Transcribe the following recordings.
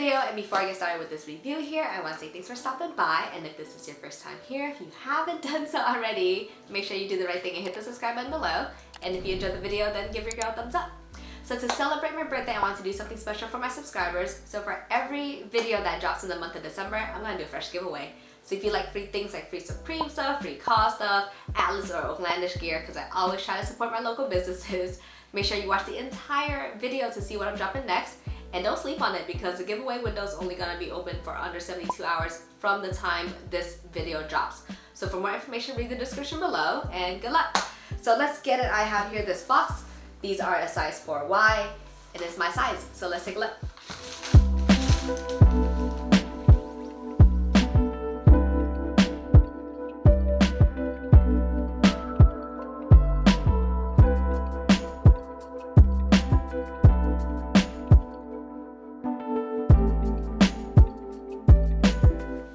video, and before I get started with this review here, I want to say thanks for stopping by, and if this is your first time here, if you haven't done so already, make sure you do the right thing and hit the subscribe button below, and if you enjoyed the video, then give your girl a thumbs up. So to celebrate my birthday, I want to do something special for my subscribers, so for every video that drops in the month of December, I'm going to do a fresh giveaway. So if you like free things like free Supreme stuff, free CAW stuff, Atlas or Oaklandish gear, because I always try to support my local businesses, make sure you watch the entire video to see what I'm dropping next. And don't sleep on it because the giveaway window is only going to be open for under 72 hours from the time this video drops. So for more information, read the description below and good luck. So let's get it. I have here this box. These are a size 4Y and it's my size. So let's take a look.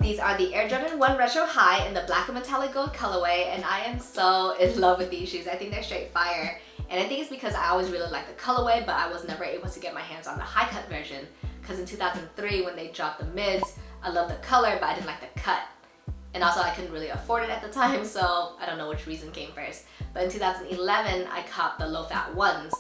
These are the Air Jordan 1 Retro High in the black and metallic gold colorway, and I am so in love with these shoes. I think they're straight fire, and I think it's because I always really liked the colorway, but I was never able to get my hands on the high cut version, because in 2003 when they dropped the mids, I loved the color, but I didn't like the cut. And also I couldn't really afford it at the time, so I don't know which reason came first. But in 2011, I caught the low fat ones,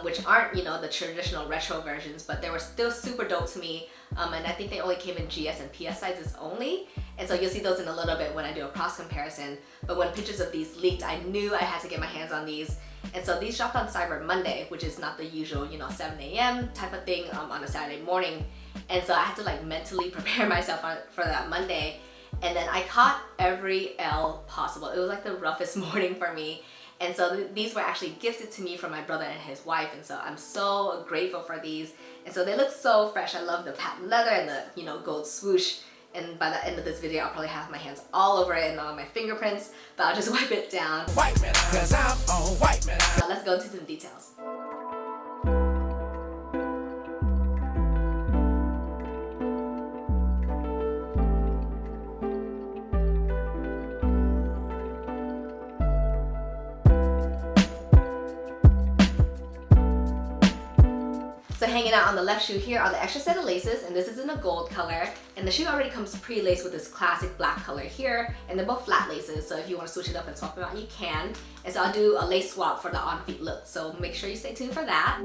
which aren't, you know, the traditional retro versions, but they were still super dope to me. And I think they only came in GS and PS sizes only. And so you'll see those in a little bit when I do a cross comparison. But when pictures of these leaked, I knew I had to get my hands on these. And so these dropped on Cyber Monday, which is not the usual, you know, 7 a.m. type of thing on a Saturday morning. And so I had to like mentally prepare myself for that Monday. And then I caught every L possible. It was like the roughest morning for me. And so these were actually gifted to me from my brother and his wife, and so I'm so grateful for these. And so they look so fresh. I love the patent leather and the, you know, gold swoosh. And by the end of this video, I'll probably have my hands all over it and all my fingerprints, but I'll just wipe it down. White man, 'cause I'm on white man. Now let's go into some details. So hanging out on the left shoe here are the extra set of laces, and this is in a gold color, and the shoe already comes pre-laced with this classic black color here, and they're both flat laces, so if you want to switch it up and swap them out, you can. And so I'll do a lace swap for the on-feet look, so make sure you stay tuned for that.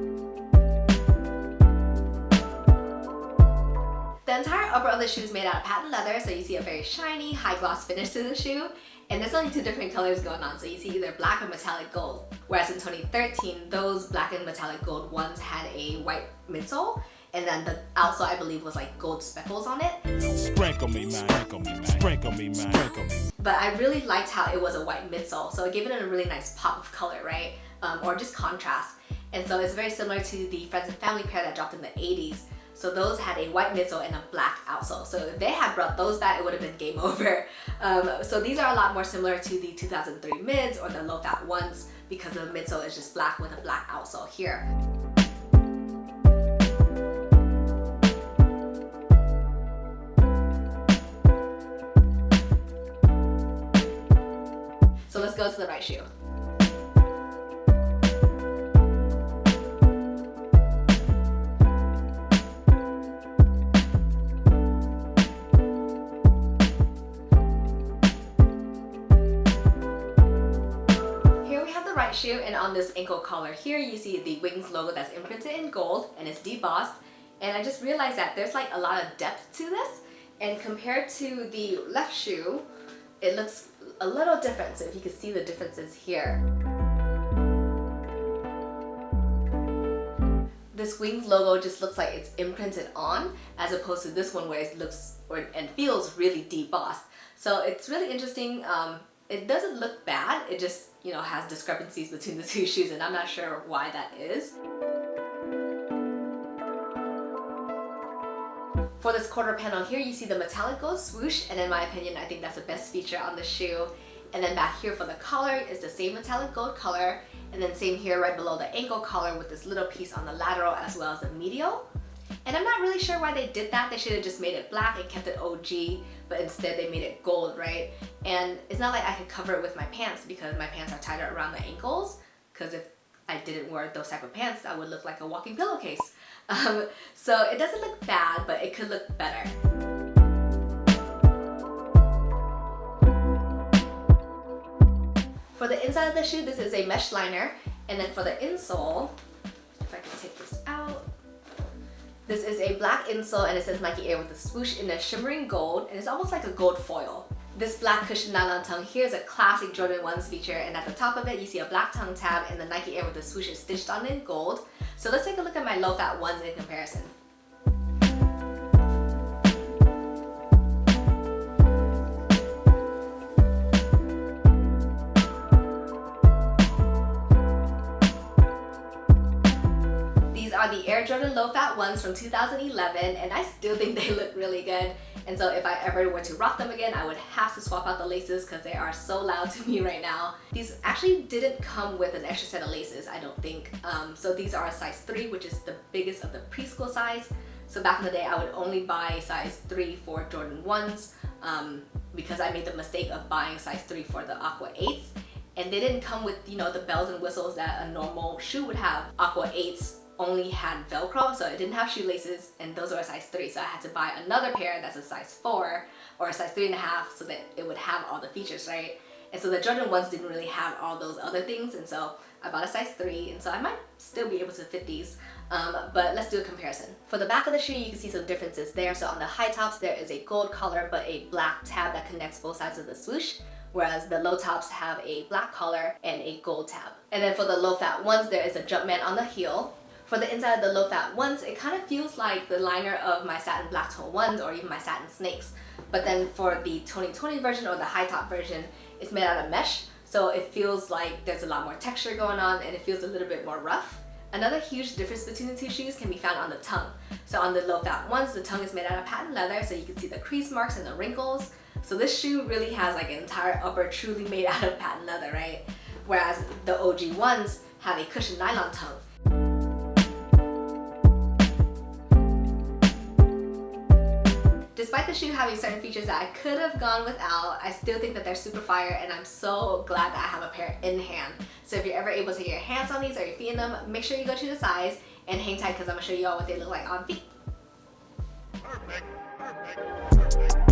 The entire upper of the shoe is made out of patent leather, so you see a very shiny, high gloss finish to the shoe. And there's only two different colors going on, so you see either black or metallic gold. Whereas in 2013, those black and metallic gold ones had a white midsole, and then the outsole, I believe, was like gold speckles on it. Sprinkle me, man. Sprinkle me, man. Sprinkle me, man. Sprinkle me. But I really liked how it was a white midsole, so it gave it a really nice pop of color, right? Or just contrast. And so it's very similar to the Friends and Family pair that dropped in the 80s. So those had a white midsole and a black outsole. So if they had brought those back, it would have been game over. So these are a lot more similar to the 2003 mids or the low fat ones because the midsole is just black with a black outsole here. So let's go to the right shoe. Right shoe, and on this ankle collar here you see the Wings logo that's imprinted in gold and it's debossed, and I just realized that there's like a lot of depth to this, and compared to the left shoe it looks a little different, so if you can see the differences here. This Wings logo just looks like it's imprinted on as opposed to this one where it looks and feels really debossed. So it's really interesting. It doesn't look bad, it just, you know, has discrepancies between the two shoes, and I'm not sure why that is. For this quarter panel here, you see the metallic gold swoosh, and in my opinion, I think that's the best feature on the shoe. And then back here for the collar is the same metallic gold color, and then same here right below the ankle collar with this little piece on the lateral as well as the medial. And I'm not really sure why they did that. They should have just made it black and kept it OG, but instead they made it gold, right? And it's not like I could cover it with my pants because my pants are tighter around the ankles, because if I didn't wear those type of pants, I would look like a walking pillowcase. So it doesn't look bad, but it could look better. For the inside of the shoe, this is a mesh liner. And then for the insole, if I can take this out, this is a black insole and it says Nike Air with a swoosh in a shimmering gold, and it's almost like a gold foil. This black cushioned nylon tongue here is a classic Jordan 1's feature, and at the top of it you see a black tongue tab and the Nike Air with the swoosh is stitched on in gold. So let's take a look at my low fat ones in comparison. These are the Air Jordan low fat ones from 2011, and I still think they look really good. And so if I ever were to rock them again, I would have to swap out the laces because they are so loud to me right now. These actually didn't come with an extra set of laces, I don't think. So these are a size 3, which is the biggest of the preschool size. So back in the day, I would only buy size 3 for Jordan 1s because I made the mistake of buying size 3 for the Aqua 8s. And they didn't come with, you know, the bells and whistles that a normal shoe would have. Aqua 8s only had Velcro, so it didn't have shoelaces, and those were a size 3, so I had to buy another pair that's a size 4 or a size 3.5 so that it would have all the features, right? And so the Jordan 1s didn't really have all those other things, and so I bought a size 3, and so I might still be able to fit these, but let's do a comparison. For the back of the shoe, you can see some differences there. So on the high tops, there is a gold collar but a black tab that connects both sides of the swoosh, whereas the low tops have a black collar and a gold tab. And then for the low fat ones, there is a Jumpman on the heel. For the inside of the low fat ones, it kind of feels like the liner of my satin black tone ones or even my satin snakes. But then for the 2020 version or the high top version, it's made out of mesh, so it feels like there's a lot more texture going on and it feels a little bit more rough. Another huge difference between the two shoes can be found on the tongue. So on the low fat ones, the tongue is made out of patent leather, so you can see the crease marks and the wrinkles. So this shoe really has like an entire upper truly made out of patent leather, right? Whereas the OG ones have a cushioned nylon tongue. Despite the shoe having certain features that I could have gone without, I still think that they're super fire, and I'm so glad that I have a pair in hand. So if you're ever able to get your hands on these or you're feeling them, make sure you go to the size and hang tight because I'm going to show you all what they look like on feet. Perfect.